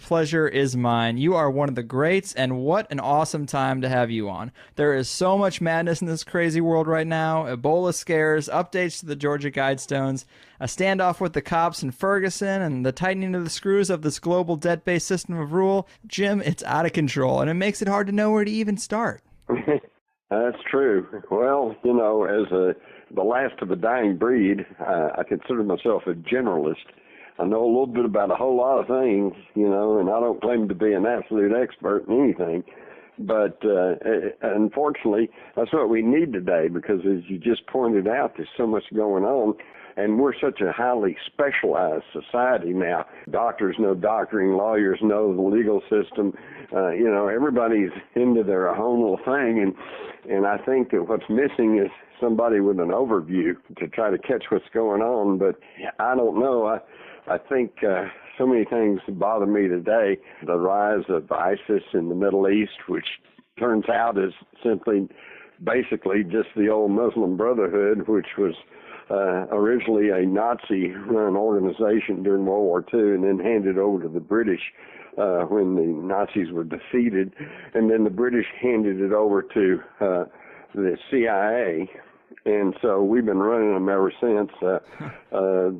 pleasure is mine. You are one of the greats, and what an awesome time to have you on. There is so much madness in this crazy world right now. Ebola scares, updates to the Georgia Guidestones, a standoff with the cops in Ferguson, and the tightening of the screws of this global debt-based system of rule. Jim, it's out of control, and it makes it hard to know where to even start. That's true. Well, as the last of a dying breed, I consider myself a generalist. I know a little bit about a whole lot of things, and I don't claim to be an absolute expert in anything. But unfortunately, that's what we need today because, as you just pointed out, there's so much going on. And we're such a highly specialized society now. Doctors know doctoring, lawyers know the legal system. Everybody's into their own little thing. And I think that what's missing is somebody with an overview to try to catch what's going on. But I don't know. I think so many things bother me today. The rise of ISIS in the Middle East, which turns out is basically just the old Muslim Brotherhood, which was originally a Nazi-run organization during World War II and then handed over to the British when the Nazis were defeated. And then the British handed it over to the CIA. And so we've been running them ever since.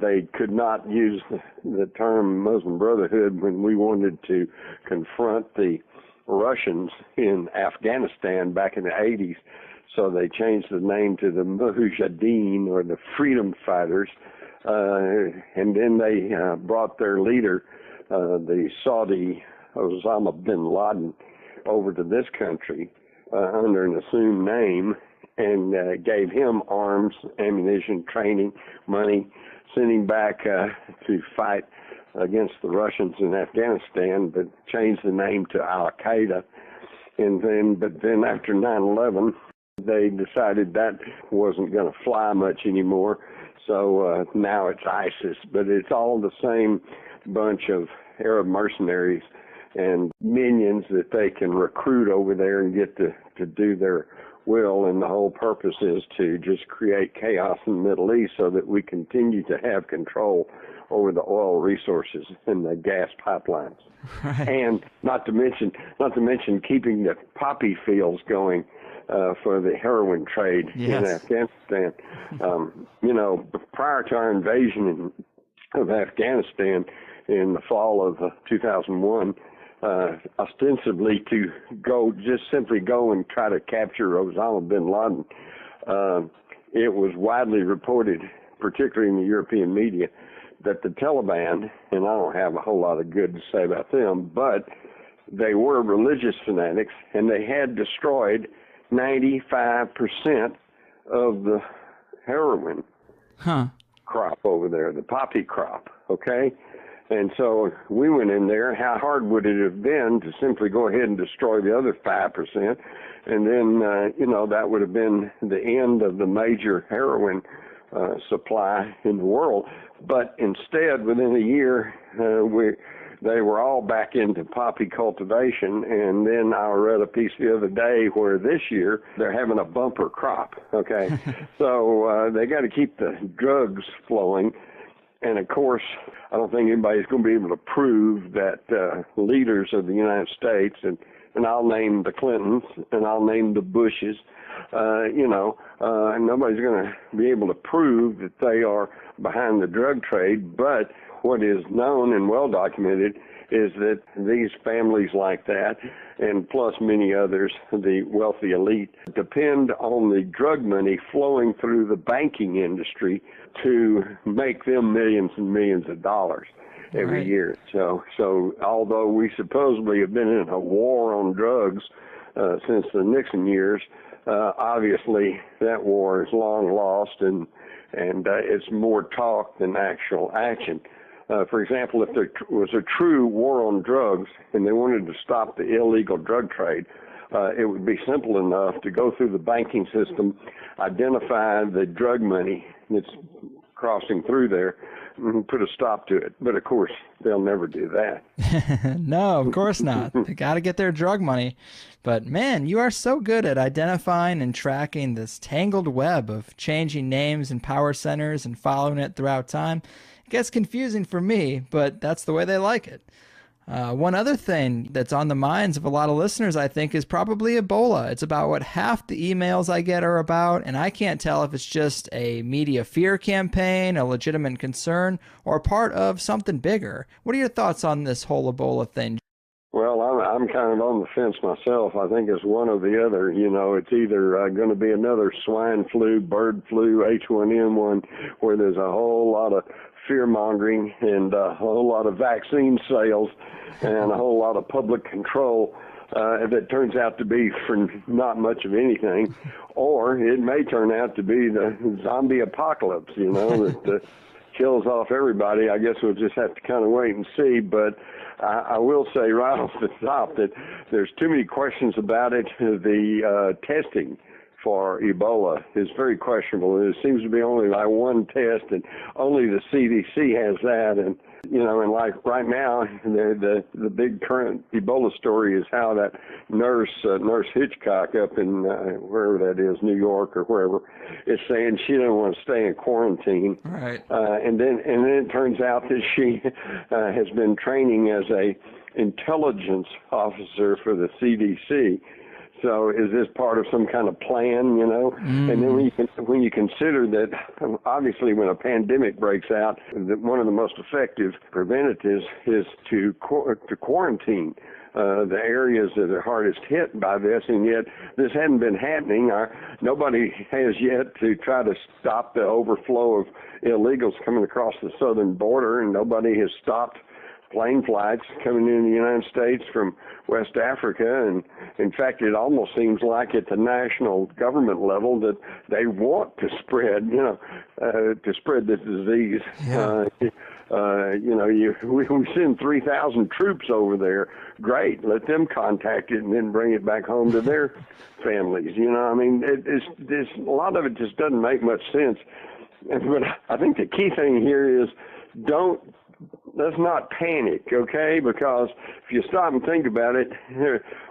They could not use the term Muslim Brotherhood when we wanted to confront the Russians in Afghanistan back in the 80s. So they changed the name to the Mujahideen, or the Freedom Fighters, and then they brought their leader, the Saudi Osama bin Laden, over to this country under an assumed name, and gave him arms, ammunition, training, money, sent him back to fight against the Russians in Afghanistan, but changed the name to Al-Qaeda. But then after 9/11, they decided that wasn't going to fly much anymore, so now it's ISIS. But it's all the same bunch of Arab mercenaries and minions that they can recruit over there and get to do their will, and the whole purpose is to just create chaos in the Middle East so that we continue to have control over the oil resources and the gas pipelines. Right. And not to mention keeping the poppy fields going for the heroin trade in Afghanistan. Prior to our invasion of Afghanistan in the fall of 2001, ostensibly to simply go and try to capture Osama bin Laden, it was widely reported, particularly in the European media, that the Taliban, and I don't have a whole lot of good to say about them, but they were religious fanatics, and they had destroyed 95% of the heroin crop over there, the poppy crop, okay? And so we went in there. How hard would it have been to simply go ahead and destroy the other 5%? And then, that would have been the end of the major heroin supply in the world. But instead, within a year, they were all back into poppy cultivation. And then I read a piece the other day where this year they're having a bumper crop, okay? So they got to keep the drugs flowing. And, of course, I don't think anybody's going to be able to prove that leaders of the United States, and I'll name the Clintons, and I'll name the Bushes, nobody's going to be able to prove that they are behind the drug trade. But what is known and well documented is that these families like that, and plus many others, the wealthy elite, depend on the drug money flowing through the banking industry to make them millions and millions of dollars every year. So although we supposedly have been in a war on drugs since the Nixon years, obviously that war is long lost, and it's more talk than actual action. For example, if there was a true war on drugs and they wanted to stop the illegal drug trade, it would be simple enough to go through the banking system, identify the drug money that's crossing through there, and put a stop to it. But, of course, they'll never do that. No, of course not. They got to get their drug money. But, man, you are so good at identifying and tracking this tangled web of changing names and power centers and following it throughout time. It gets confusing for me, but that's the way they like it. One other thing that's on the minds of a lot of listeners, I think, is probably Ebola. It's about what half the emails I get are about, and I can't tell if it's just a media fear campaign, a legitimate concern, or part of something bigger. What are your thoughts on this whole Ebola thing? Well, I'm kind of on the fence myself. I think it's one or the other. You know, it's either going to be another swine flu, bird flu, H1N1, where there's a whole lot of fear-mongering and a whole lot of vaccine sales and a whole lot of public control that turns out to be for not much of anything. Or it may turn out to be the zombie apocalypse, you know, that kills off everybody. I guess we'll just have to kind of wait and see. But I will say right off the top that there's too many questions about it. The testing for Ebola is very questionable. It seems to be only like one test, and only the CDC has that. And you know, and like right now, the big current Ebola story is how that nurse Hitchcock up in wherever that is, New York or wherever, is saying she doesn't want to stay in quarantine. Right. And then it turns out that she has been training as a intelligence officer for the CDC. So is this part of some kind of plan, you know? And then when you consider that, obviously, when a pandemic breaks out, that one of the most effective preventatives is to quarantine the areas that are hardest hit by this, and yet this hadn't been happening. Nobody has yet to try to stop the overflow of illegals coming across the southern border, and nobody has stopped plane flights coming into the United States from West Africa. And in fact, it almost seems like at the national government level that they want to spread, to spread this disease. Yeah. We send 3,000 troops over there. Great, let them contact it and then bring it back home to their families. You know, I mean, it's a lot of it just doesn't make much sense. But I think the key thing here is let's not panic, okay? Because if you stop and think about it,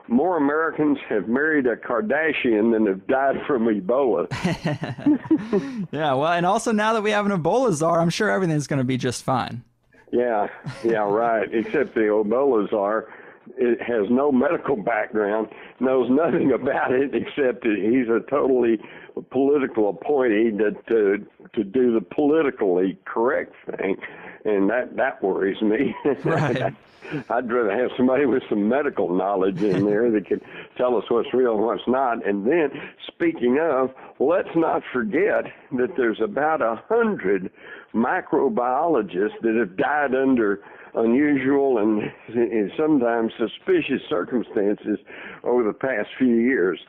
more Americans have married a Kardashian than have died from Ebola. Yeah, well, and also now that we have an Ebola czar, I'm sure everything's going to be just fine. Yeah, right. Except the Ebola czar, it has no medical background, knows nothing about it except that he's a totally political appointee to do the politically correct thing. And that worries me. Right. I'd rather have somebody with some medical knowledge in there that can tell us what's real and what's not. And then, speaking of, let's not forget that there's about 100 microbiologists that have died under unusual and sometimes suspicious circumstances over the past few years.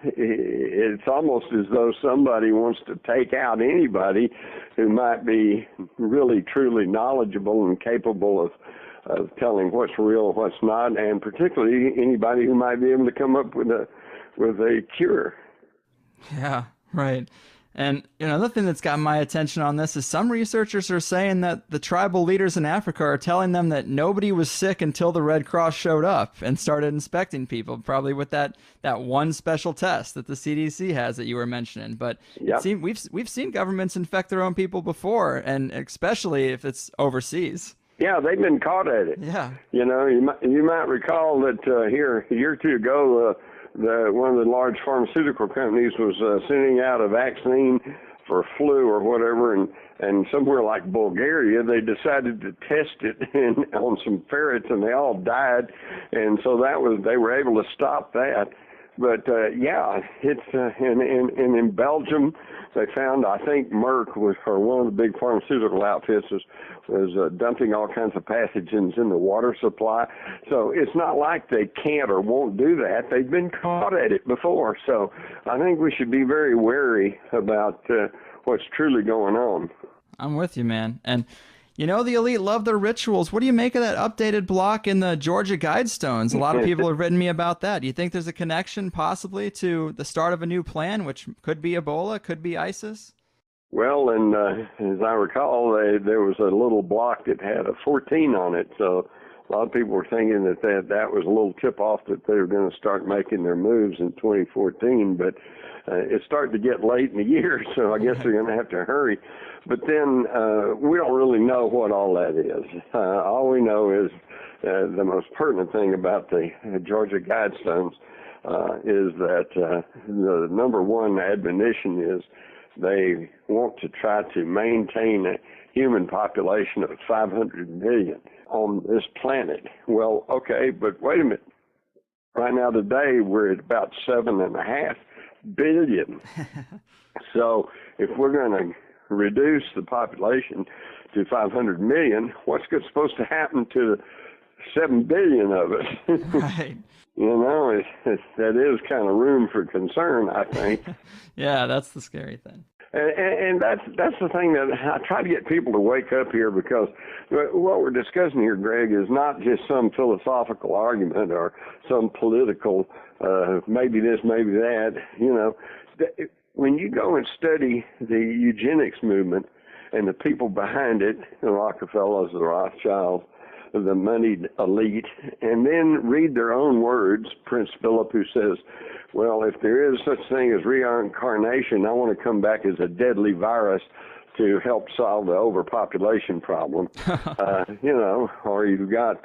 It's almost as though somebody wants to take out anybody who might be really, truly knowledgeable and capable of telling what's real and what's not, and particularly anybody who might be able to come up with a cure. Yeah, right. And another thing that's got my attention on this is some researchers are saying that the tribal leaders in Africa are telling them that nobody was sick until the Red Cross showed up and started inspecting people, probably with that one special test that the CDC has that you were mentioning. But Yep. we've seen governments infect their own people before, and especially if it's overseas. Yeah, they've been caught at it. Yeah. You know, you might recall that here a year or two ago, one of the large pharmaceutical companies was sending out a vaccine for flu or whatever, and somewhere like Bulgaria, they decided to test it on some ferrets, and they all died, and so they were able to stop that. But it's and in Belgium, they found, I think Merck or one of the big pharmaceutical outfits was dumping all kinds of pathogens in the water supply. So it's not like they can't or won't do that. They've been caught at it before. So I think we should be very wary about what's truly going on. I'm with you, man. And the elite love their rituals. What do you make of that updated block in the Georgia Guidestones? A lot of people have written me about that. Do you think there's a connection possibly to the start of a new plan, which could be Ebola, could be ISIS? Well, and as I recall, there was a little block that had a 14 on it. So A lot of people were thinking that was a little tip-off that they were going to start making their moves in 2014, but it's starting to get late in the year, so I guess they're going to have to hurry. But then we don't really know what all that is. All we know is the most pertinent thing about the Georgia Guidestones is that the number one admonition is they want to try to maintain a human population of 500 million on this planet. Well, okay, but wait a minute. Right now today, we're at about 7.5 billion. So if we're going to reduce the population to 500 million, what's supposed to happen to the 7 billion of us? Right. You know, that is kind of room for concern, I think. Yeah, that's the scary thing. And that's the thing that I try to get people to wake up here, because what we're discussing here, Greg, is not just some philosophical argument or some political maybe this, maybe that. You know, when you go and study the eugenics movement and the people behind it, the Rockefellers, the Rothschilds, the moneyed elite, and then read their own words, Prince Philip, who says, well, if there is such thing as reincarnation, I want to come back as a deadly virus to help solve the overpopulation problem. You know, or you've got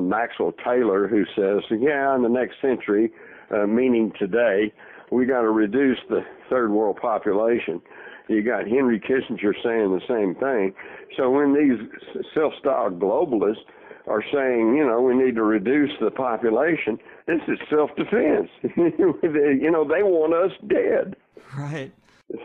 Maxwell Taylor, who says, yeah, in the next century, meaning today, we got to reduce the third world population. You got Henry Kissinger saying the same thing. So when these self-styled globalists are saying, you know, we need to reduce the population, this is self-defense. You know, they want us dead. Right.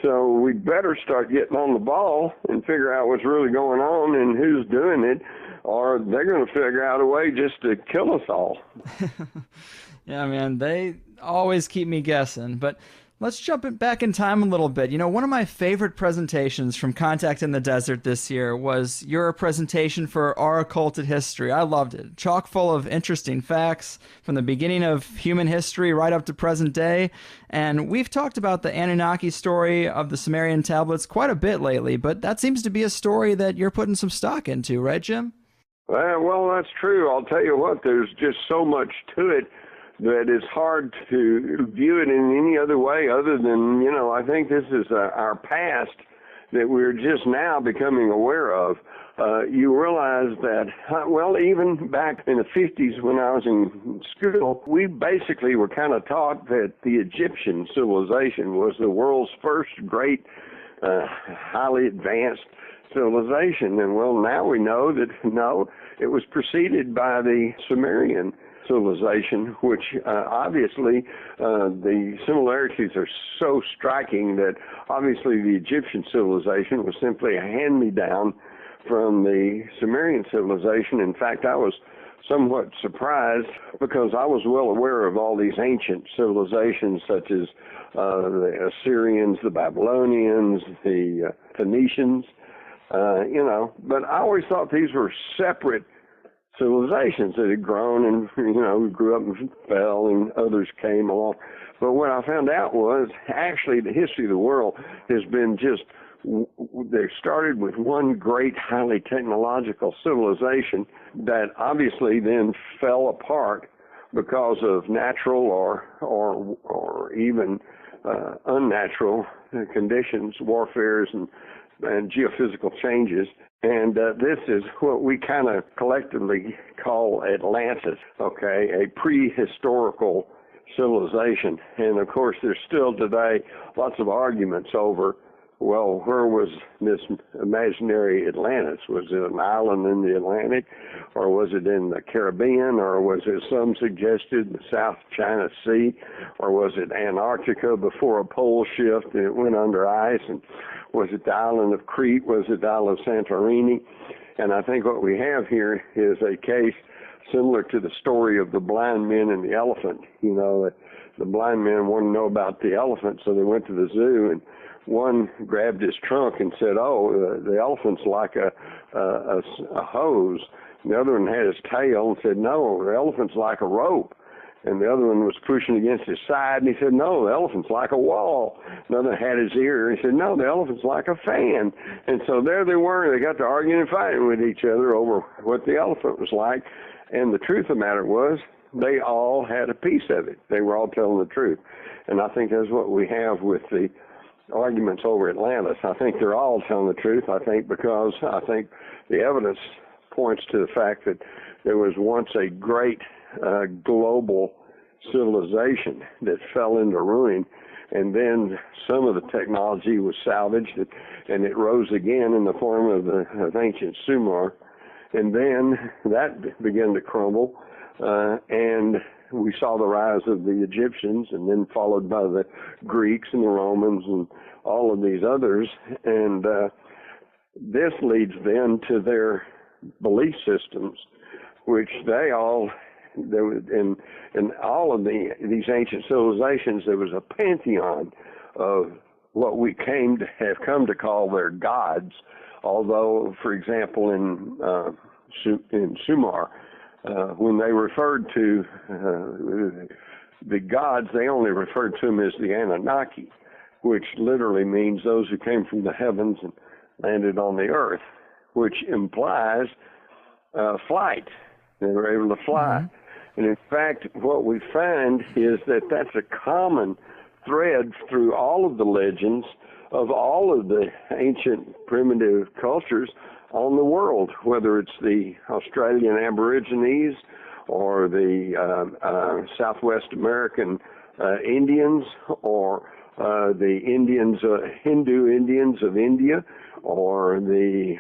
So we better start getting on the ball and figure out what's really going on and who's doing it, or they're going to figure out a way just to kill us all. Yeah, man, they always keep me guessing. But let's jump back in time a little bit. You know, one of my favorite presentations from Contact in the Desert this year was your presentation for Our Occulted History. I loved it. Chock full of interesting facts from the beginning of human history right up to present day. And we've talked about the Anunnaki story of the Sumerian tablets quite a bit lately, but that seems to be a story that you're putting some stock into, right, Jim? Well, that's true. I'll tell you what, there's just so much to it that it's hard to view it in any other way other than, you know, I think this is our past that we're just now becoming aware of. You realize that, well, even back in the 50s when I was in school, we basically were kind of taught that the Egyptian civilization was the world's first great, highly advanced civilization. And, well, now we know that, no, it was preceded by the Sumerian civilization, which obviously the similarities are so striking that obviously the Egyptian civilization was simply a hand-me-down from the Sumerian civilization. In fact, I was somewhat surprised because I was well aware of all these ancient civilizations such as the Assyrians, the Babylonians, the Phoenicians, you know, but I always thought these were separate civilizations that had grown and, you know, grew up and fell and others came along. But what I found out was actually the history of the world has been just, they started with one great highly technological civilization that obviously then fell apart because of natural or even unnatural conditions, warfares and geophysical changes. And this is what we kind of collectively call Atlantis, okay, a prehistorical civilization. And, of course, there's still today lots of arguments over, well, where was this imaginary Atlantis? Was it an island in the Atlantic, or was it in the Caribbean, or was it, some suggested, the South China Sea, or was it Antarctica before a pole shift and it went under ice? And was it the island of Crete? Was it the island of Santorini? And I think what we have here is a case similar to the story of the blind men and the elephant. You know, the blind men wanted to know about the elephant, so they went to the zoo, and one grabbed his trunk and said, oh, the elephant's like a hose. And the other one had his tail and said, no, the elephant's like a rope. And the other one was pushing against his side, and he said, no, the elephant's like a wall. Another had his ear, and he said, no, the elephant's like a fan. And so there they were, and they got to arguing and fighting with each other over what the elephant was like. And the truth of the matter was, they all had a piece of it. They were all telling the truth. And I think that's what we have with the arguments over Atlantis. I think they're all telling the truth. I think because the evidence points to the fact that there was once a great global civilization that fell into ruin, and then some of the technology was salvaged, and it rose again in the form of ancient Sumer, and then that began to crumble, and we saw the rise of the Egyptians, and then followed by the Greeks and the Romans and all of these others, and this leads then to their belief systems, which they all, there was in all of these ancient civilizations, there was a pantheon of what we have come to call their gods. Although, for example, in Sumer, when they referred to the gods, they only referred to them as the Anunnaki, which literally means those who came from the heavens and landed on the earth, which implies flight. They were able to fly. Mm-hmm. And in fact, what we find is that that's a common thread through all of the legends of all of the ancient primitive cultures on the world, whether it's the Australian Aborigines or the Southwest American Indians, or the Indians, Hindu Indians of India, or the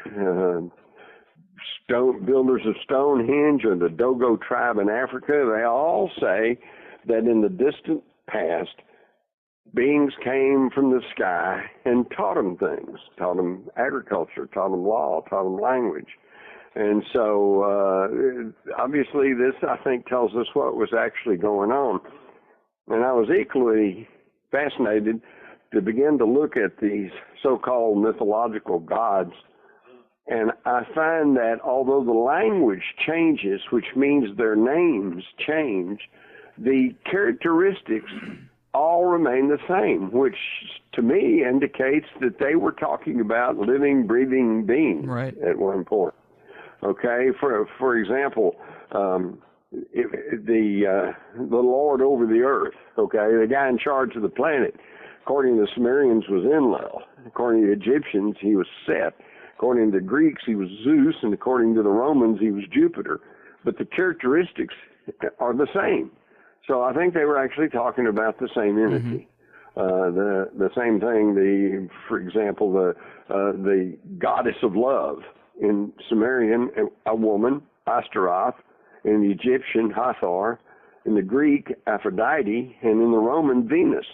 builders of Stonehenge, or the Dogo tribe in Africa. They all say that in the distant past, beings came from the sky and taught them things, taught them agriculture, taught them law, taught them language. And so obviously this, I think, tells us what was actually going on. And I was equally fascinated to begin to look at these so-called mythological gods. And I find that although the language changes, which means their names change, the characteristics all remain the same, which to me indicates that they were talking about living, breathing beings at one point. Okay, for example, the Lord over the earth, okay, the guy in charge of the planet, according to the Sumerians was Enlil. According to the Egyptians, he was Set. According to the Greeks, he was Zeus, and according to the Romans, he was Jupiter. But the characteristics are the same. So I think they were actually talking about the same entity. Mm-hmm. The same thing. For example, the goddess of love in Sumerian, a woman, Astaroth; in the Egyptian, Hathor; in the Greek, Aphrodite; and in the Roman, Venus.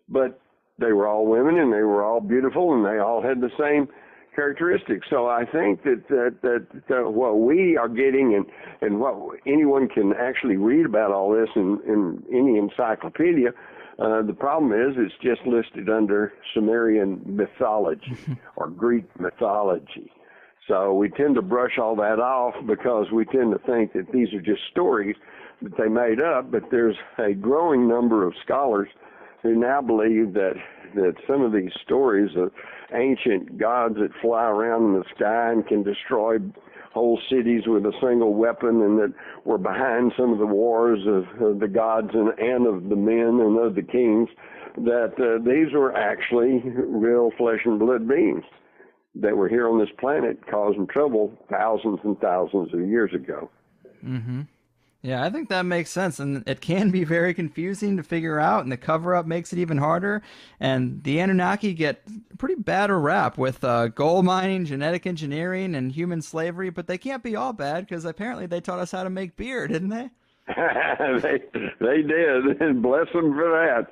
But they were all women, and they were all beautiful, and they all had the same characteristics. So I think that what we are getting, and what anyone can actually read about all this in any encyclopedia, the problem is it's just listed under Sumerian mythology or Greek mythology. So we tend to brush all that off because we tend to think that these are just stories that they made up, but there's a growing number of scholars who now believe that some of these stories of ancient gods that fly around in the sky and can destroy whole cities with a single weapon, and that were behind some of the wars of the gods and of the men and of the kings, that these were actually real flesh and blood beings that were here on this planet causing trouble thousands and thousands of years ago. Mm-hmm. Yeah, I think that makes sense, and it can be very confusing to figure out, and the cover-up makes it even harder. And the Anunnaki get pretty bad a rap with gold mining, genetic engineering, and human slavery, but they can't be all bad because apparently they taught us how to make beer, didn't they? They did, and bless them for that.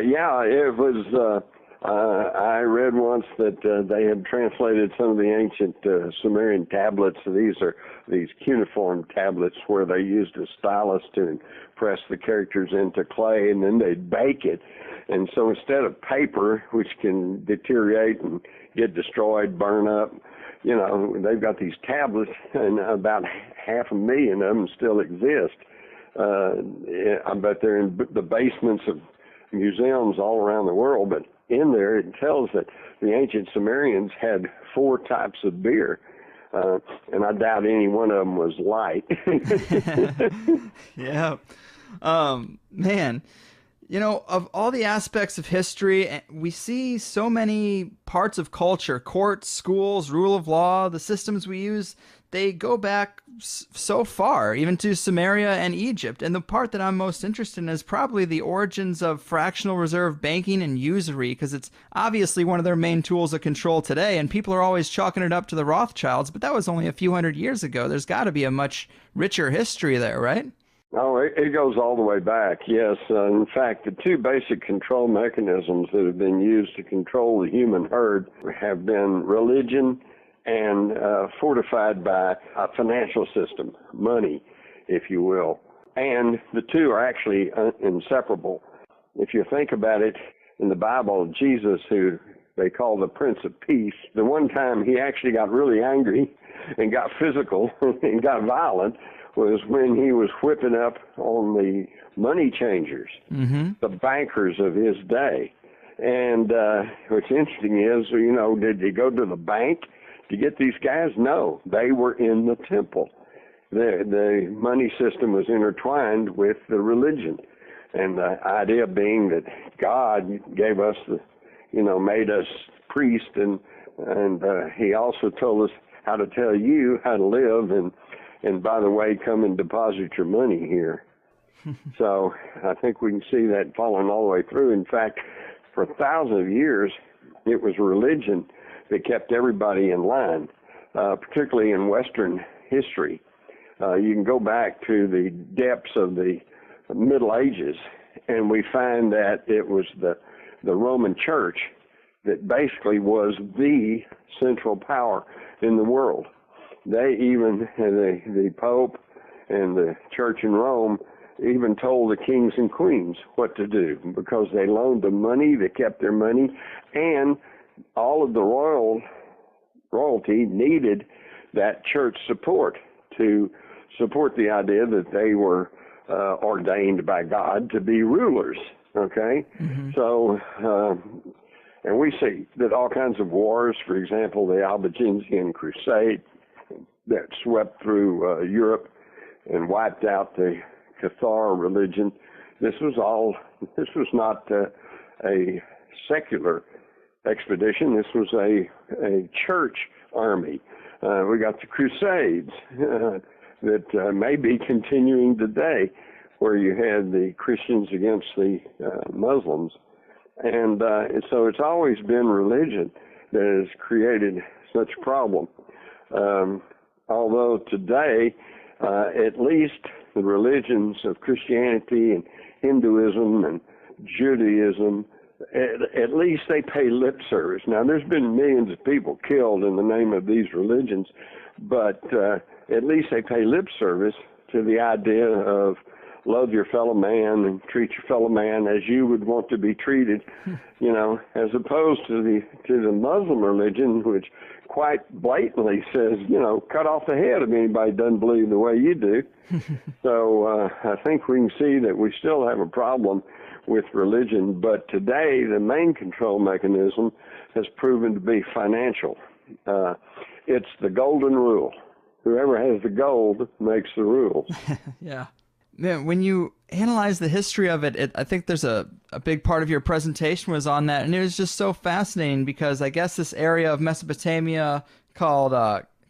Yeah, it was... I read once that they had translated some of the ancient Sumerian tablets. These are these cuneiform tablets where they used a stylus to press the characters into clay, and then they'd bake it. And so instead of paper, which can deteriorate and get destroyed, burn up, you know, they've got these tablets, and about 500,000 of them still exist. I bet they're in the basements of museums all around the world, but in there it tells that the ancient Sumerians had 4 types of beer, and I doubt any one of them was light. Yeah. Man, of all the aspects of history, we see so many parts of culture, courts, schools, rule of law, the systems we use, they go back so far, even to Sumeria and Egypt. And the part that I'm most interested in is probably the origins of fractional reserve banking and usury, because it's obviously one of their main tools of control today, and people are always chalking it up to the Rothschilds, but that was only a few hundred years ago. There's got to be a much richer history there, right? Oh, it goes all the way back, yes. In fact, the 2 basic control mechanisms that have been used to control the human herd have been religion and fortified by a financial system, money, if you will. And the 2 are actually inseparable. If you think about it, in the Bible, Jesus, who they call the Prince of Peace, the one time he actually got really angry and got physical and got violent was when he was whipping up on the money changers, the bankers of his day. And what's interesting is, did he go to the bank to get these guys? No, they were in the temple. The money system was intertwined with the religion. And the idea being that God gave us made us priests, and he also told us how to tell you how to live, and by the way, come and deposit your money here. So I think we can see that following all the way through. In fact, for thousands of years, it was religion that kept everybody in line, particularly in Western history. You can go back to the depths of the Middle Ages, and we find that it was the Roman Church that basically was the central power in the world. They even, the Pope and the church in Rome, even told the kings and queens what to do, because they loaned them money, they kept their money, and all of the royalty needed that church support to support the idea that they were ordained by God to be rulers, okay? So, and we see that all kinds of wars, for example, the Albigensian Crusade, that swept through Europe and wiped out the Cathar religion. This was not a secular expedition. This was a church army. We got the Crusades that may be continuing today, where you had the Christians against the Muslims. And so it's always been religion that has created such a problem. Although today, at least the religions of Christianity and Hinduism and Judaism, at least they pay lip service. Now, there's been millions of people killed in the name of these religions, but at least they pay lip service to the idea of love your fellow man and treat your fellow man as you would want to be treated, as opposed to the Muslim religion, which quite blatantly says, cut off the head of anybody who doesn't believe the way you do. So I think we can see that we still have a problem with religion, but today the main control mechanism has proven to be financial. It's the golden rule. Whoever has the gold makes the rules. Yeah. Man, when you analyze the history of it, I think there's a big part of your presentation was on that, and it was just so fascinating because I guess this area of Mesopotamia called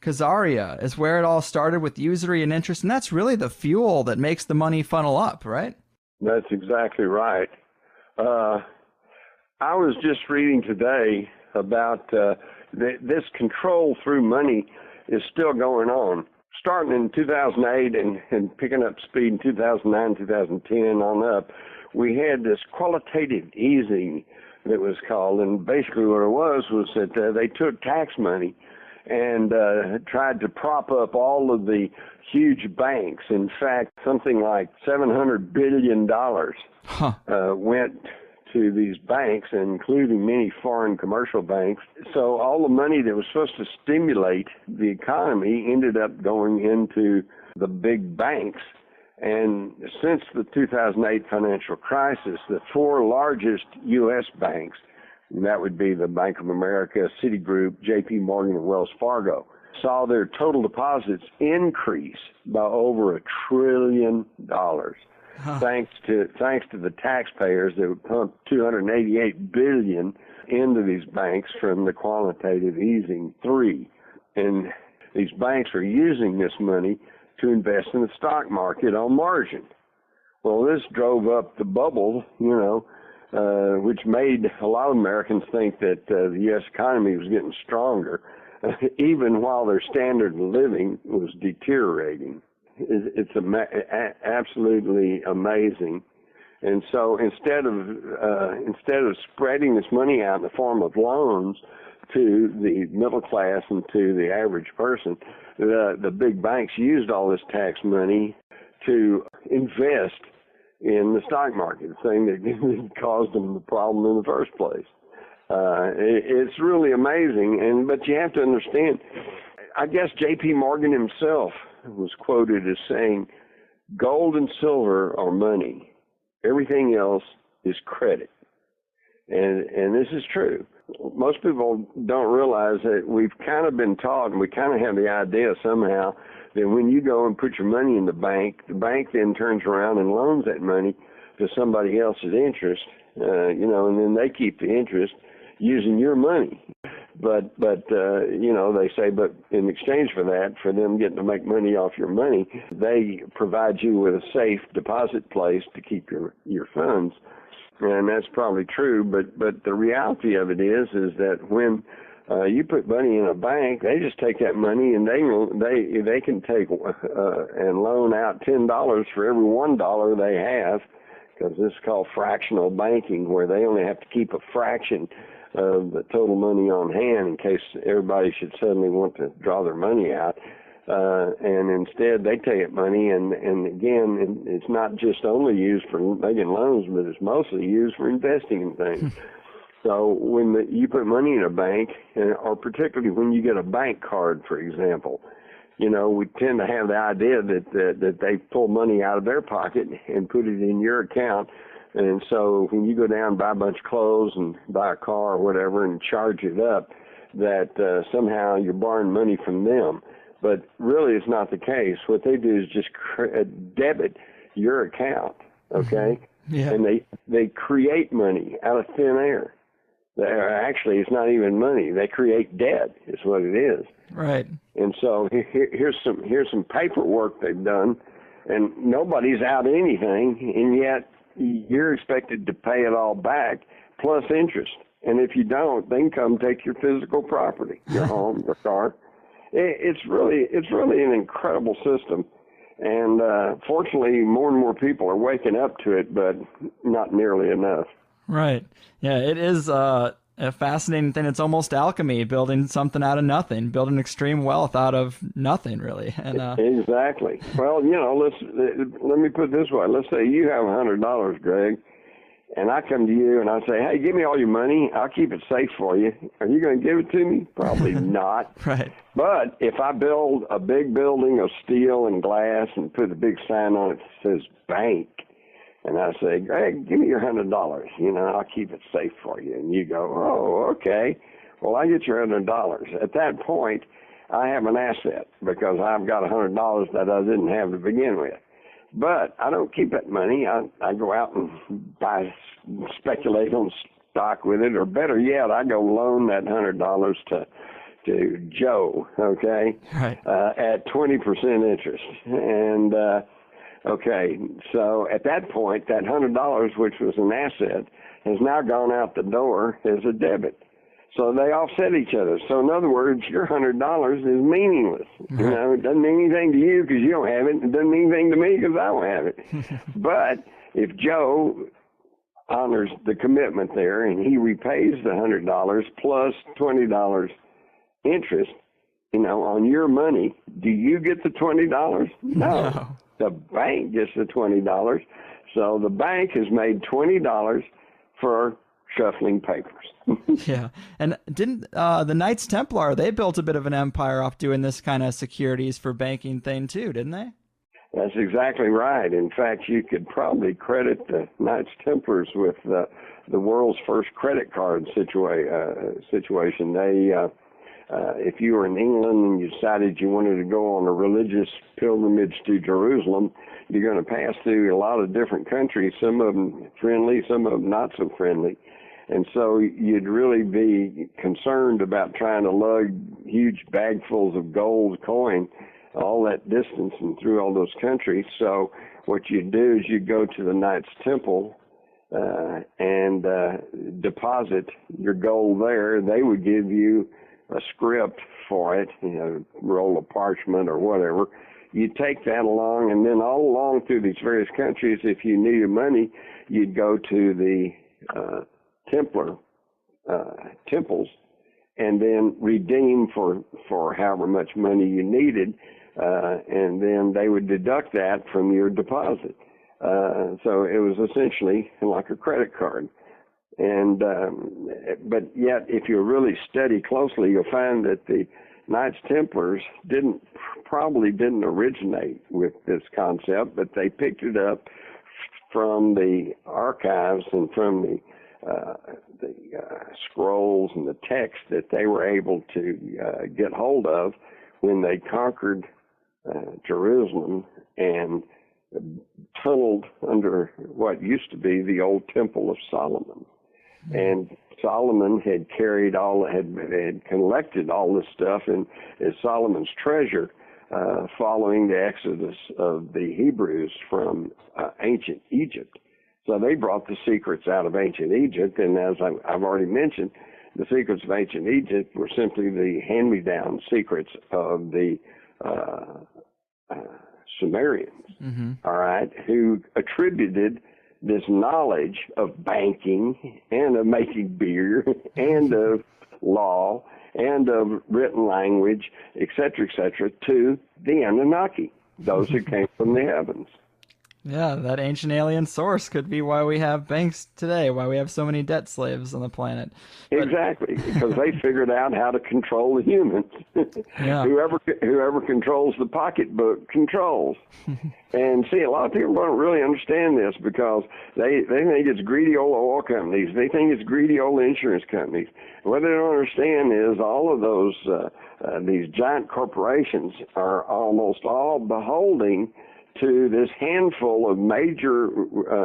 Khazaria is where it all started with usury and interest, and that's really the fuel that makes the money funnel up, right? That's exactly right. I was just reading today about this control through money is still going on. Starting in 2008 and picking up speed in 2009, 2010 on up, we had this qualitative easing that was called, and basically what it was that they took tax money and tried to prop up all of the huge banks. In fact, something like $700 billion went to these banks, including many foreign commercial banks. So all the money that was supposed to stimulate the economy ended up going into the big banks. And since the 2008 financial crisis, the four largest U.S. banks, and that would be the Bank of America, Citigroup, J.P. Morgan, and Wells Fargo, saw their total deposits increase by over $1 trillion. Thanks to the taxpayers that would pump $288 billion into these banks from the quantitative easing 3. And these banks are using this money to invest in the stock market on margin. Well, this drove up the bubble, which made a lot of Americans think that the U.S. economy was getting stronger, even while their standard of living was deteriorating. It's absolutely amazing. And so instead of spreading this money out in the form of loans to the middle class and to the average person, the big banks used all this tax money to invest in the stock market, the thing that caused them the problem in the first place. It's really amazing, but you have to understand, I guess J.P. Morgan himself was quoted as saying, gold and silver are money. Everything else is credit. And this is true. Most people don't realize that we've kind of been taught, and we kind of have the idea somehow, that when you go and put your money in the bank then turns around and loans that money to somebody else's interest, and then they keep the interest using your money. But they say, but in exchange for that, for them getting to make money off your money, they provide you with a safe deposit place to keep your funds. And that's probably true, but the reality of it is that when you put money in a bank, they just take that money and they can take and loan out $10 for every $1 they have, because this is called fractional banking, where they only have to keep a fraction of the total money on hand in case everybody should suddenly want to draw their money out. And instead they take money and again, it's not just only used for making loans, but it's mostly used for investing in things. So when you put money in a bank, or particularly when you get a bank card, for example, we tend to have the idea that they pull money out of their pocket and put it in your account. And so when you go down and buy a bunch of clothes and buy a car or whatever and charge it up, that somehow you're borrowing money from them. But really it's not the case. What they do is just debit your account, okay? Yeah. And they create money out of thin air. Actually, it's not even money. They create debt is what it is. Right. And so here's some paperwork they've done, and nobody's out anything, and yet you're expected to pay it all back plus interest. And if you don't, they can come take your physical property, your home, your car. It's really an incredible system. And fortunately, more and more people are waking up to it, but not nearly enough. Right. Yeah, it is a fascinating thing. It's almost alchemy, building something out of nothing, building extreme wealth out of nothing, really. And exactly. Well, let me put it this way. Let's say you have $100, Greg, and I come to you and I say, hey, give me all your money. I'll keep it safe for you. Are you going to give it to me? Probably not. Right. But if I build a big building of steel and glass and put a big sign on it that says bank, and I say, Greg, give me your $100. I'll keep it safe for you. And you go, oh, okay. Well, I get your $100. At that point, I have an asset because I've got $100 that I didn't have to begin with. But I don't keep that money. I go out and speculate on stock with it, or better yet, I go loan that $100 to Joe, okay, right. At 20% interest. And okay, so at that point, that $100, which was an asset, has now gone out the door as a debit. So they offset each other. So in other words, your $100 is meaningless. Right. It doesn't mean anything to you because you don't have it. It doesn't mean anything to me because I don't have it. But if Joe honors the commitment there and he repays the $100 plus $20 interest, on your money, do you get the $20? No. The bank gets the $20. So the bank has made $20 for shuffling papers. Yeah. And didn't the Knights Templar, they built a bit of an empire off doing this kind of securities for banking thing too, didn't they? That's exactly right. In fact, you could probably credit the Knights Templars with the world's first credit card situation. If you were in England and you decided you wanted to go on a religious pilgrimage to Jerusalem, you're going to pass through a lot of different countries, some of them friendly, some of them not so friendly. And so you'd really be concerned about trying to lug huge bagfuls of gold coin all that distance and through all those countries. So what you do is you go to the Knights Temple and deposit your gold there. They would give you a script for it, roll of parchment or whatever. You take that along, and then all along through these various countries, if you needed money, you'd go to the Templar temples and then redeem for however much money you needed, and then they would deduct that from your deposit. So it was essentially like a credit card. And but yet, if you really study closely, you'll find that the Knights Templars probably didn't originate with this concept, but they picked it up from the archives and from the scrolls and the text that they were able to get hold of when they conquered Jerusalem and tunneled under what used to be the old Temple of Solomon. And Solomon had collected all this stuff in Solomon's treasure following the exodus of the Hebrews from ancient Egypt. So they brought the secrets out of ancient Egypt, and as I've already mentioned, the secrets of ancient Egypt were simply the hand-me-down secrets of the Sumerians, all right, who attributed this knowledge of banking and of making beer and of law and of written language, et cetera, to the Anunnaki, those who came from the heavens. Yeah, that ancient alien source could be why we have banks today, why we have so many debt slaves on the planet. Exactly, because they figured out how to control the humans. Yeah. Whoever controls the pocketbook controls. And see, a lot of people don't really understand this because they think it's greedy old oil companies. They think it's greedy old insurance companies. What they don't understand is all of those, these giant corporations are almost all beholding to this handful of major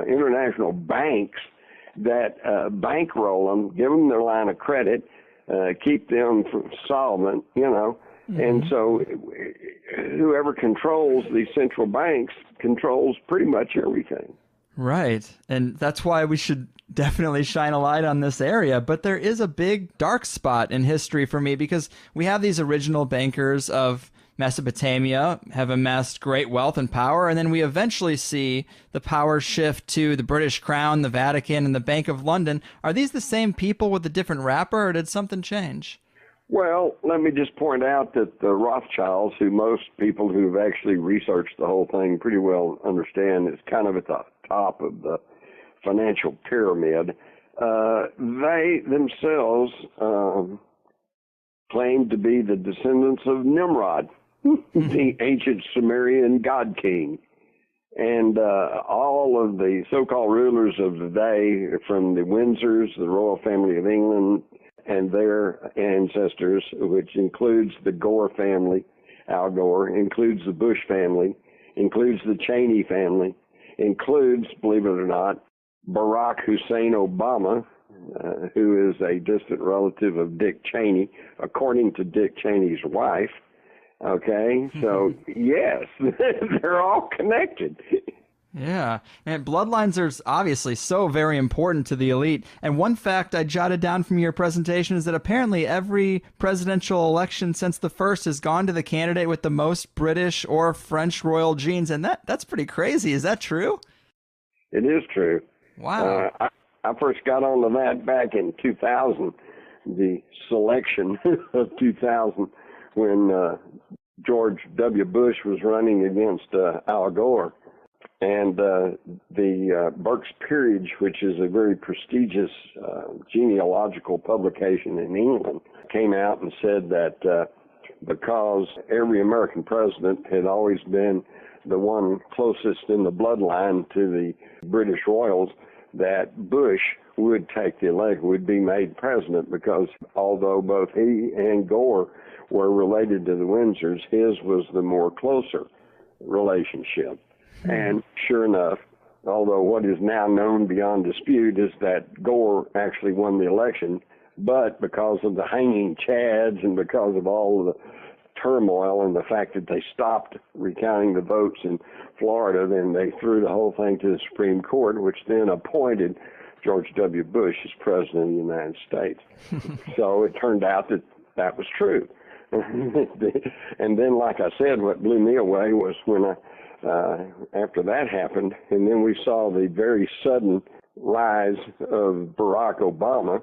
international banks that bankroll them, give them their line of credit, keep them solvent, And so whoever controls these central banks controls pretty much everything. Right. And that's why we should definitely shine a light on this area. But there is a big dark spot in history for me because we have these original bankers of Mesopotamia have amassed great wealth and power, and then we eventually see the power shift to the British Crown, the Vatican, and the Bank of London. Are these the same people with a different wrapper, or did something change? Well, let me just point out that the Rothschilds, who most people who've actually researched the whole thing pretty well understand is kind of at the top of the financial pyramid, they themselves claim to be the descendants of Nimrod, the ancient Sumerian god king. And all of the so-called rulers of the day, from the Windsors, the royal family of England, and their ancestors, which includes the Gore family, Al Gore, includes the Bush family, includes the Cheney family, includes, believe it or not, Barack Hussein Obama, who is a distant relative of Dick Cheney, according to Dick Cheney's wife. Okay, so yes, they're all connected. Yeah, and bloodlines are obviously so very important to the elite. And one fact I jotted down from your presentation is that apparently every presidential election since the first has gone to the candidate with the most British or French royal genes, and that's pretty crazy. Is that true? It is true. Wow. I first got onto that back in 2000, the selection of 2000, when George W. Bush was running against Al Gore. And the Burke's Peerage, which is a very prestigious genealogical publication in England, came out and said that because every American president had always been the one closest in the bloodline to the British royals, that Bush would take the election, would be made president, because although both he and Gore were related to the Windsors, his was the more closer relationship. And sure enough, although what is now known beyond dispute is that Gore actually won the election, but because of the hanging chads and because of all of the turmoil and the fact that they stopped recounting the votes in Florida, then they threw the whole thing to the Supreme Court, which then appointed George W. Bush as president of the United States. So it turned out that that was true. And then, like I said, what blew me away was when after that happened, and then we saw the very sudden rise of Barack Obama.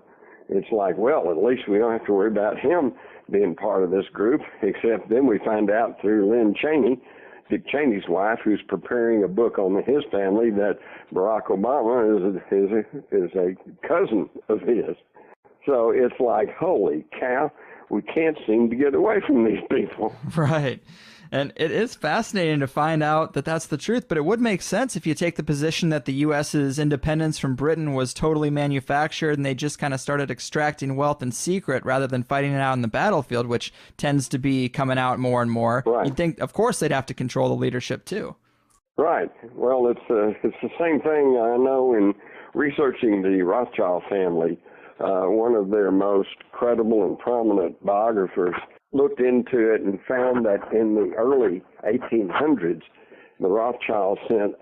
It's like, well, at least we don't have to worry about him being part of this group, except then we find out through Lynn Cheney, Dick Cheney's wife, who's preparing a book on his family, that Barack Obama is a cousin of his. So it's like, holy cow, we can't seem to get away from these people. Right. And it is fascinating to find out that that's the truth, but it would make sense if you take the position that the U.S.'s independence from Britain was totally manufactured and they just kind of started extracting wealth in secret rather than fighting it out in the battlefield, which tends to be coming out more and more. Right. You'd think, of course, they'd have to control the leadership, too. Right. Well, it's the same thing I know in researching the Rothschild family. One of their most credible and prominent biographers looked into it and found that in the early 1800s, the Rothschilds sent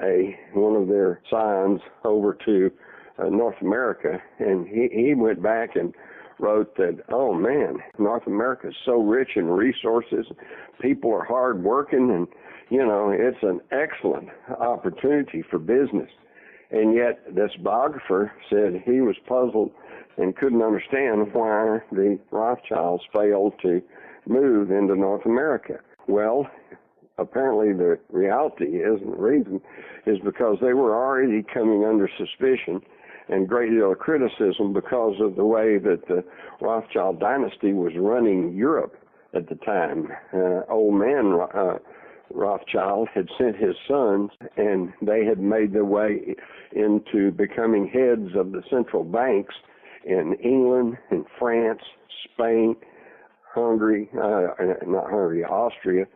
one of their scions over to North America, and he went back and wrote that, oh man, North America is so rich in resources, people are hard working, and it's an excellent opportunity for business. And yet this biographer said he was puzzled and couldn't understand why the Rothschilds failed to move into North America. Well, apparently the reality is, and the reason is because they were already coming under suspicion and great deal of criticism because of the way that the Rothschild dynasty was running Europe at the time. Old man Rothschild had sent his sons, and they had made their way into becoming heads of the central banks in England, in France, Spain, Austria,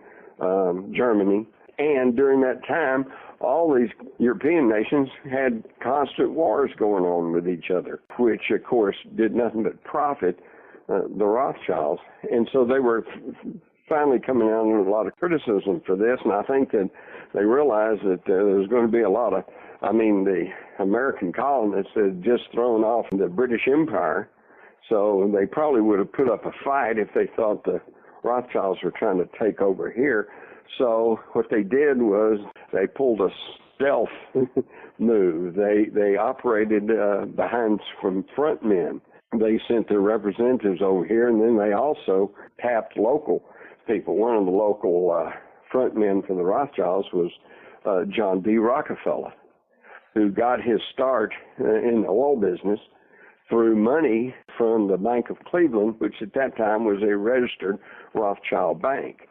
Germany. And during that time, all these European nations had constant wars going on with each other, which, of course, did nothing but profit the Rothschilds. And so they were finally coming out with a lot of criticism for this, and I think that they realized that there was going to be a lot of, the American colonists had just thrown off the British Empire, so they probably would have put up a fight if they thought the Rothschilds were trying to take over here. So what they did was they pulled a stealth move. They operated behind some front men. They sent their representatives over here, and then they also tapped local people. One of the local front men for the Rothschilds was John D. Rockefeller, who got his start in the oil business through money from the Bank of Cleveland, which at that time was a registered Rothschild bank.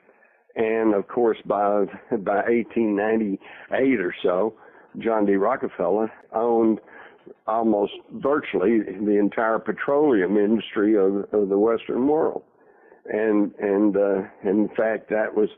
And of course, by 1898 or so, John D. Rockefeller owned almost virtually the entire petroleum industry of the Western world. And in fact, it was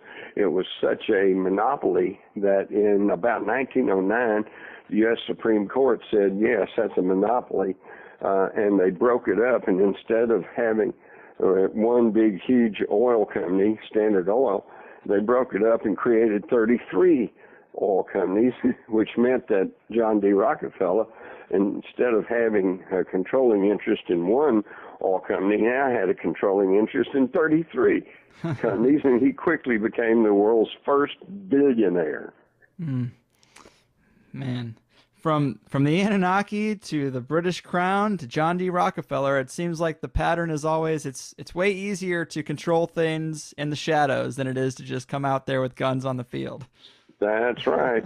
such a monopoly that in about 1909, the U.S. Supreme Court said, yes, that's a monopoly, and they broke it up. And instead of having one big, huge oil company, Standard Oil, they broke it up and created 33 oil companies, which meant that John D. Rockefeller, instead of having a controlling interest in one oil company, now had a controlling interest in 33 companies, and he quickly became the world's first billionaire. Man, from the Anunnaki to the British Crown to John D. Rockefeller, it seems like the pattern is always it's way easier to control things in the shadows than it is to just come out there with guns on the field. That's right.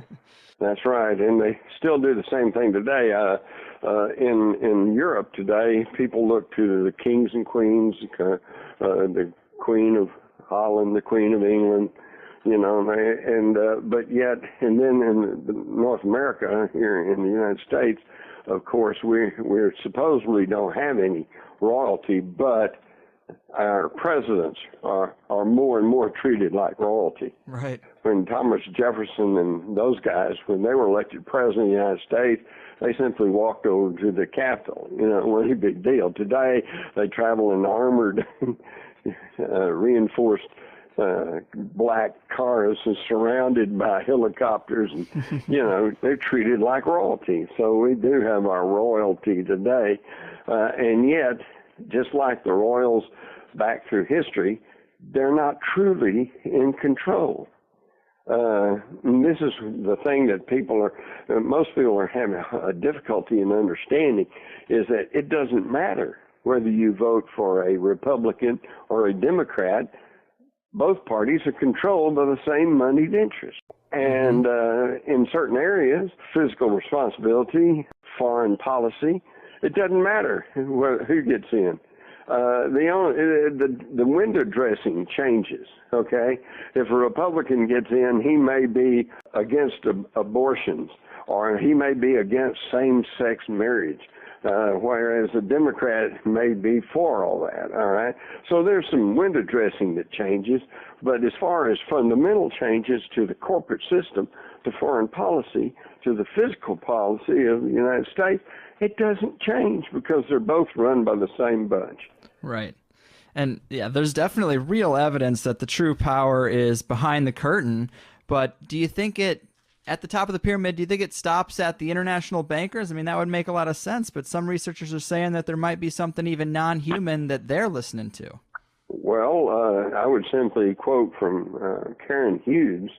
That's right. And they still do the same thing today. In Europe today, people look to the kings and queens, the Queen of Holland, the Queen of England, you know, but yet, and then in North America, here in the United States, of course, we're supposedly don't have any royalty, but our presidents are more and more treated like royalty. Right. When Thomas Jefferson and those guys, when they were elected president of the United States, they simply walked over to the Capitol. You know, it wasn't a big deal. Today, they travel in armored, reinforced black cars and surrounded by helicopters, and you know, they're treated like royalty. So we do have our royalty today, and yet, just like the royals back through history, they're not truly in control. And this is the thing that most people are having a difficulty in understanding, is that it doesn't matter whether you vote for a Republican or a Democrat. Both parties are controlled by the same moneyed interest. And in certain areas, fiscal responsibility, foreign policy, it doesn't matter who gets in. The window dressing changes, okay? If a Republican gets in, he may be against abortions, or he may be against same-sex marriage, whereas a Democrat may be for all that, all right? So there's some window dressing that changes, but as far as fundamental changes to the corporate system, to foreign policy, to the fiscal policy of the United States, it doesn't change because they're both run by the same bunch. Right. And yeah, there's definitely real evidence that the true power is behind the curtain, but do you think at the top of the pyramid, do you think it stops at the international bankers? I mean, that would make a lot of sense, but some researchers are saying that there might be something even non-human that they're listening to. Well, I would simply quote from Karen Hughes,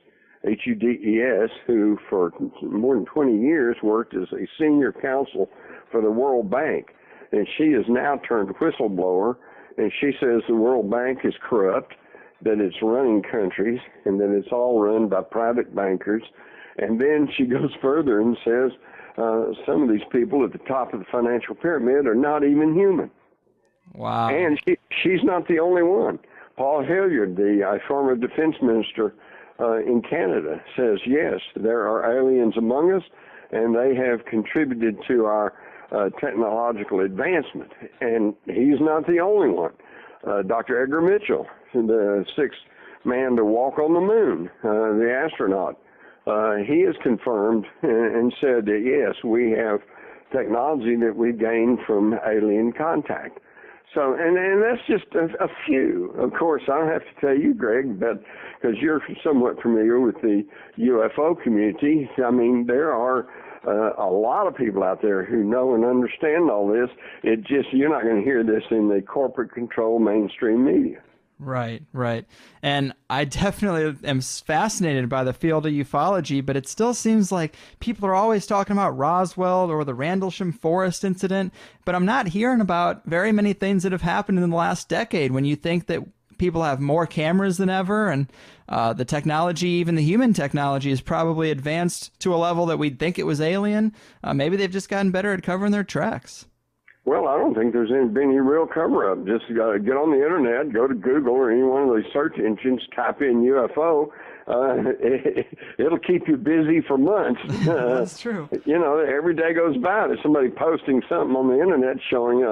Huddes, who for more than 20 years worked as a senior counsel for the World Bank. And she is now turned whistleblower, and she says the World Bank is corrupt, that it's running countries, and that it's all run by private bankers. And then she goes further and says some of these people at the top of the financial pyramid are not even human. Wow. And she's not the only one. Paul Hilliard, the former defense minister in Canada, says, yes, there are aliens among us, and they have contributed to our technological advancement. And he's not the only one. Dr. Edgar Mitchell, the sixth man to walk on the moon, the astronaut, he has confirmed and said that, yes, we have technology that we gained from alien contact. So, and that's just a few. Of course, I don't have to tell you, Greg, but because you're somewhat familiar with the UFO community, I mean, there are a lot of people out there who know and understand all this. It just, you're not going to hear this in the corporate control mainstream media. Right, right. And I definitely am fascinated by the field of ufology, but it still seems like people are always talking about Roswell or the Rendlesham Forest incident, but I'm not hearing about very many things that have happened in the last decade when you think that people have more cameras than ever, and the technology, even the human technology, is probably advanced to a level that we'd think it was alien. Maybe they've just gotten better at covering their tracks. Well, I don't think there's been any real cover-up. Just get on the internet, go to Google or any one of those search engines, type in UFO. It'll keep you busy for months. That's true. You know, every day goes by, there's somebody posting something on the internet showing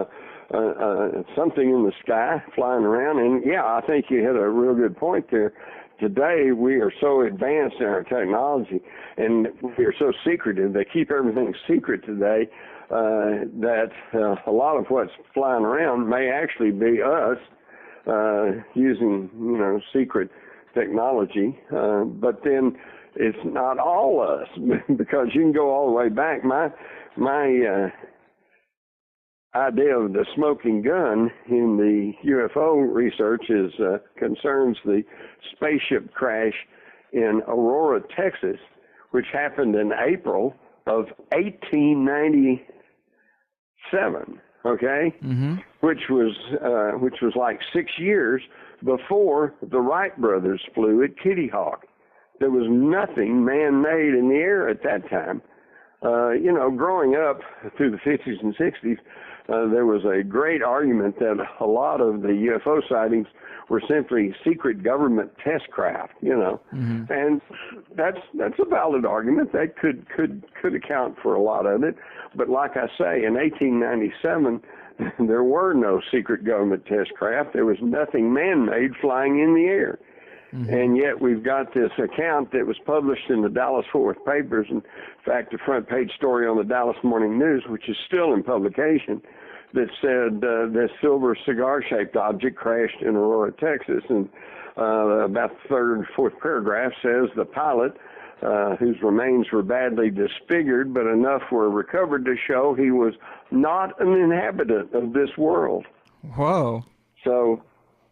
something in the sky flying around. And, yeah, I think you hit a real good point there. Today, we are so advanced in our technology, and we are so secretive. They keep everything secret today. That a lot of what's flying around may actually be us using, you know, secret technology. But then it's not all us, because you can go all the way back. My idea of the smoking gun in the UFO research is concerns the spaceship crash in Aurora, Texas, which happened in April of 1897. Okay, which was like 6 years before the Wright brothers flew at Kitty Hawk. There was nothing man-made in the air at that time. You know, growing up through the 50s and 60s, there was a great argument that a lot of the UFO sightings were simply secret government test craft, and that's a valid argument. That could account for a lot of it. But like I say, in 1897, there were no secret government test craft. There was nothing man-made flying in the air. And yet we've got this account that was published in the Dallas-Fort Worth papers. In fact, a front-page story on the Dallas Morning News, which is still in publication, that said this silver cigar-shaped object crashed in Aurora, Texas. And about the third, fourth paragraph says the pilot, whose remains were badly disfigured, but enough were recovered to show he was not an inhabitant of this world. Whoa. So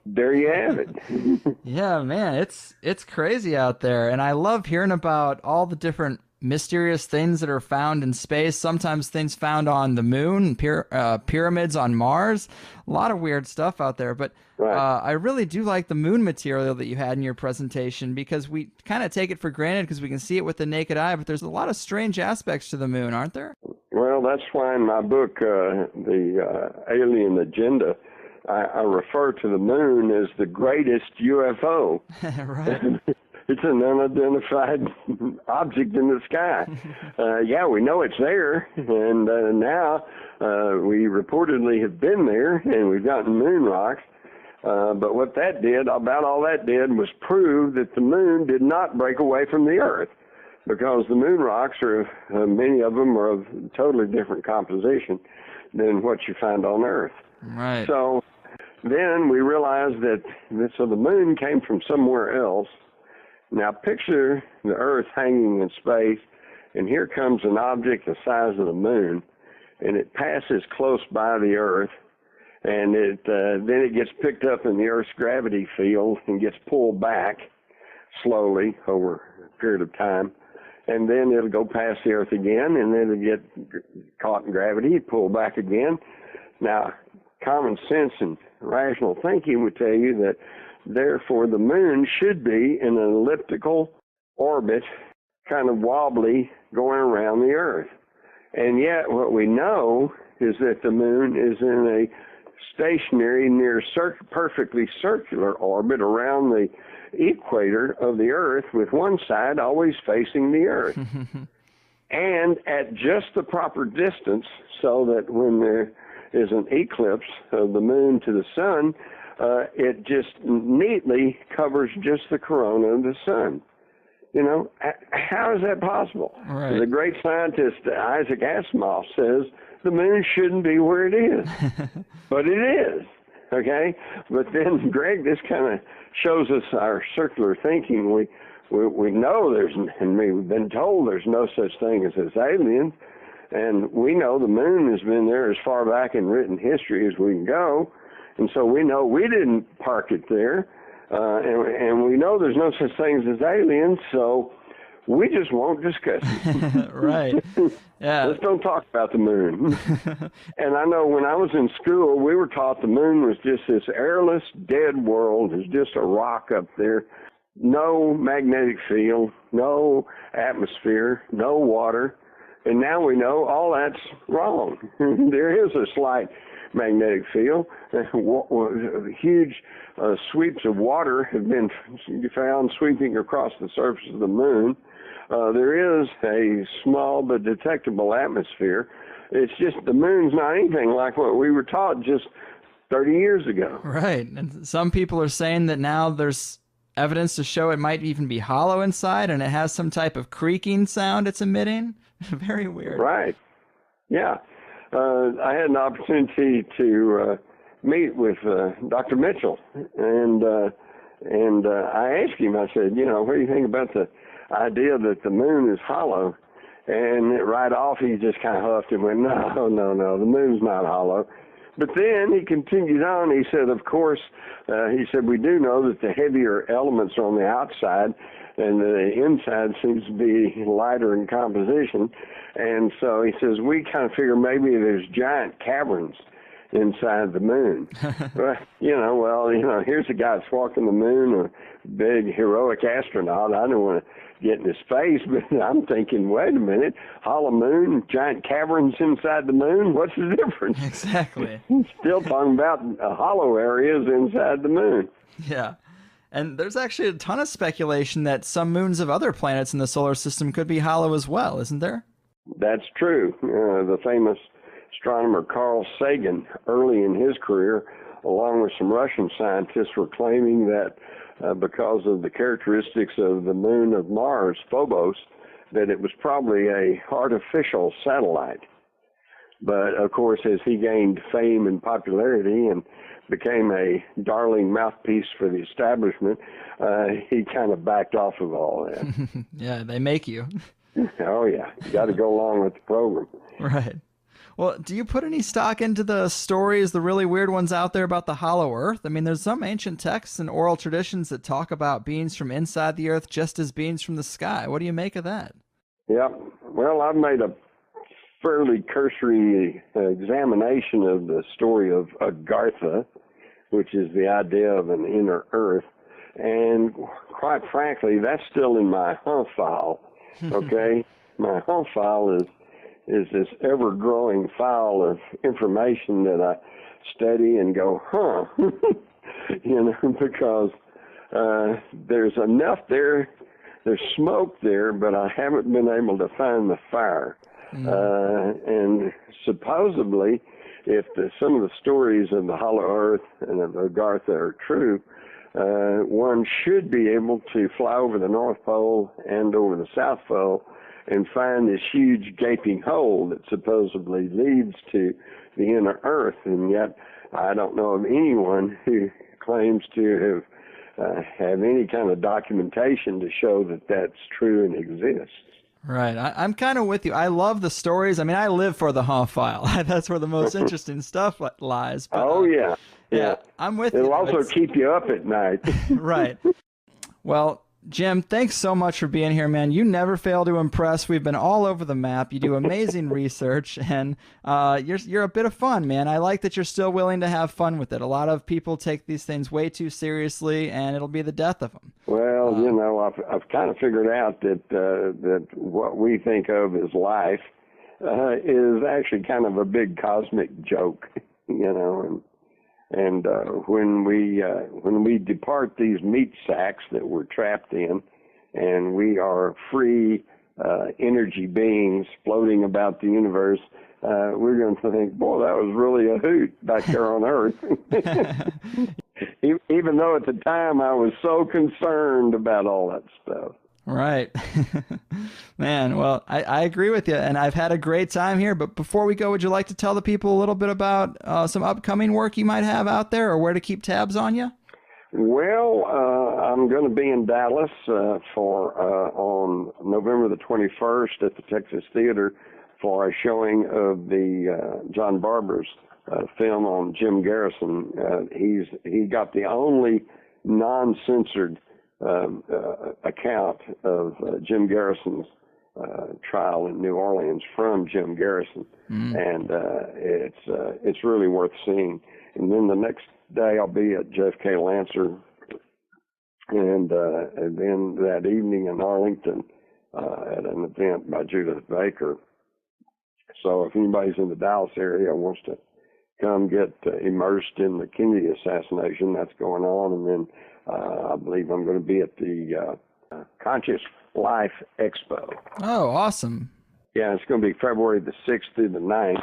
there you have it. Yeah, man, it's crazy out there. And I love hearing about all the different mysterious things that are found in space. Sometimes things found on the moon, pyramids on Mars. A lot of weird stuff out there. But right. I really do like the moon material that you had in your presentation, because we kind of take it for granted because we can see it with the naked eye. But there's a lot of strange aspects to the moon, aren't there? Well, that's why in my book, The Alien Agenda, I refer to the moon as the greatest UFO. Right. It's an unidentified object in the sky. Yeah, we know it's there, and now we reportedly have been there, and we've gotten moon rocks. But what that did, about all that did, was prove that the moon did not break away from the Earth, because the moon rocks are, many of them are of totally different composition than what you find on Earth. Right. So then we realized that the moon came from somewhere else. Now picture the Earth hanging in space, and here comes an object the size of the moon, and it passes close by the Earth, and then it gets picked up in the Earth's gravity field and gets pulled back slowly over a period of time, and then it'll go past the Earth again, and then it'll get caught in gravity, pulled back again. Now, common sense and rational thinking would tell you that therefore the moon should be in an elliptical orbit, kind of wobbly, going around the Earth. And yet what we know is that the moon is in a stationary, perfectly circular orbit around the equator of the Earth, with one side always facing the Earth. And at just the proper distance, so that when there is an eclipse of the moon to the sun, it just neatly covers just the corona of the sun. How is that possible? Right. The great scientist Isaac Asimov says the moon shouldn't be where it is, but it is. Okay, but then Greg, this kind of shows us our circular thinking. We know and we've been told there's no such thing as aliens, and we know the moon has been there as far back in written history as we can go. And so we know we didn't park it there, and we know there's no such things as aliens, so we just won't discuss it. Right. Yeah. Let's don't talk about the moon. And I know when I was in school, we were taught the moon was just this airless, dead world. It's just a rock up there. No magnetic field, no atmosphere, no water. And now we know all that's wrong. There is a slight magnetic field. Huge sweeps of water have been found sweeping across the surface of the moon. There is a small but detectable atmosphere. It's just the moon's not anything like what we were taught just 30 years ago. Right. And some people are saying that now there's evidence to show it might even be hollow inside, and it has some type of creaking sound it's emitting. Very weird. Right. Yeah. I had an opportunity to meet with Dr. Mitchell, and I asked him, I said, what do you think about the idea that the moon is hollow? And right off, he just kind of huffed and went, no, the moon's not hollow. But then he continued on. He said, of course, we do know that the heavier elements are on the outside, and the inside seems to be lighter in composition. And so he says, we kind of figure maybe there's giant caverns inside the moon. Here's a guy that's walking the moon, a big heroic astronaut. I don't want to get in his face, but I'm thinking, wait a minute, hollow moon, giant caverns inside the moon, what's the difference? Exactly. Still talking about hollow areas inside the moon. Yeah. And there's actually a ton of speculation that some moons of other planets in the solar system could be hollow as well, isn't there? That's true. The famous astronomer Carl Sagan, early in his career, along with some Russian scientists, were claiming that because of the characteristics of the moon of Mars, Phobos, that it was probably a artificial satellite. But of course, as he gained fame and popularity and became a darling mouthpiece for the establishment, he kind of backed off of all that. Yeah, they make you. Oh, yeah. You got to go along with the program. Right. Well, do you put any stock into the stories, the really weird ones out there about the hollow Earth? I mean, there's some ancient texts and oral traditions that talk about beings from inside the Earth just as beings from the sky. What do you make of that? Yeah. Well, I've made a fairly cursory examination of the story of Agartha, which is the idea of an inner Earth. And quite frankly, that's still in my file. Okay? My file is this ever-growing file of information that I study and go, because there's enough there, there's smoke there, but I haven't been able to find the fire. And supposedly, if some of the stories of the hollow Earth and of Agartha are true, one should be able to fly over the North Pole and over the South Pole and find this huge gaping hole that supposedly leads to the inner Earth. And yet, I don't know of anyone who claims to have any kind of documentation to show that that's true and exists. Right. I'm kind of with you. I love the stories. I mean, I live for the file. That's where the most interesting stuff lies. But, Yeah. I'm with you. It'll also keep you up at night. Right. Well, Jim, thanks so much for being here, man. You never fail to impress. We've been all over the map. You do amazing research, and you're a bit of fun, man. I like that you're still willing to have fun with it. A lot of people take these things way too seriously, and it'll be the death of them. Well, I've kind of figured out that what we think of as life is actually kind of a big cosmic joke, And when we depart these meat sacks that we're trapped in, and we are free energy beings floating about the universe, we're going to think, boy, that was really a hoot back there on Earth. Even though at the time I was so concerned about all that stuff. Right. Man, well, I agree with you, and I've had a great time here. But before we go, would you like to tell the people a little bit about some upcoming work you might have out there, or where to keep tabs on you? Well, I'm going to be in Dallas on November the 21st at the Texas Theater for a showing of the John Barber's film on Jim Garrison. He got the only non-censored account of Jim Garrison's trial in New Orleans from Jim Garrison, and it's really worth seeing. And then the next day I'll be at JFK Lancer, and then that evening in Arlington at an event by Judith Baker. So if anybody's in the Dallas area and wants to come get immersed in the Kennedy assassination, that's going on. And then I believe I'm going to be at the Conscious Life Expo. Oh, awesome. Yeah, it's going to be February the 6th through the 9th.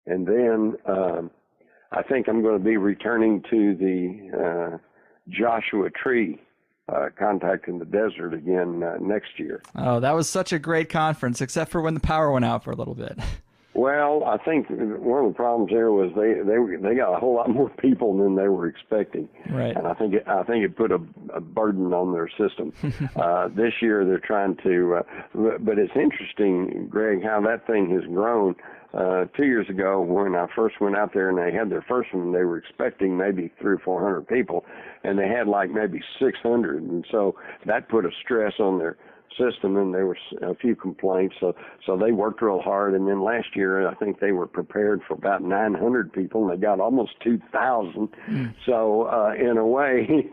And then I think I'm going to be returning to the Joshua Tree Contact in the Desert again next year. Oh, that was such a great conference, except for when the power went out for a little bit. Well, I think one of the problems there was they got a whole lot more people than they were expecting, right? And I think it put a burden on their system. This year they're trying to, but it's interesting, Greg, how that thing has grown. 2 years ago, when I first went out there and they had their first one, they were expecting maybe 300 or 400 people, and they had like maybe 600, and so that put a stress on system, and there were a few complaints. So they worked real hard. And then last year, I think they were prepared for about 900 people, and they got almost 2,000. So in a way,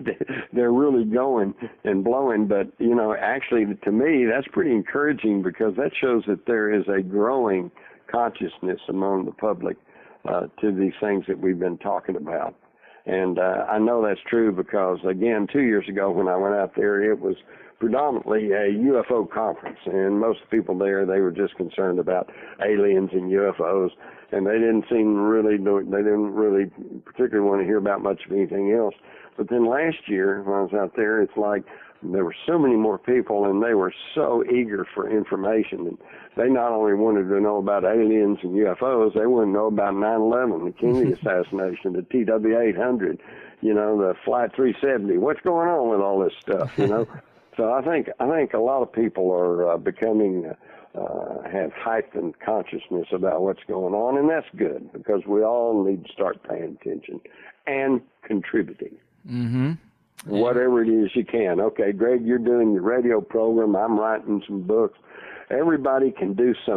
they're really going and blowing. But actually, to me, that's pretty encouraging, because that shows that there is a growing consciousness among the public to these things that we've been talking about. And I know that's true because, again, 2 years ago when I went out there, it was predominantly a UFO conference, and most people there, they were just concerned about aliens and UFOs, and they didn't particularly want to hear about much of anything else. But then last year when I was out there, it's like there were so many more people, and they were so eager for information. And they not only wanted to know about aliens and UFOs, they wanted to know about 9/11, the Kennedy assassination, the TW-800, the Flight 370. What's going on with all this stuff, So I think a lot of people are becoming have heightened consciousness about what's going on, and that's good, because we all need to start paying attention and contributing. Mm-hmm. Whatever it is you can. Okay, Greg, you're doing your radio program. I'm writing some books. Everybody can do something.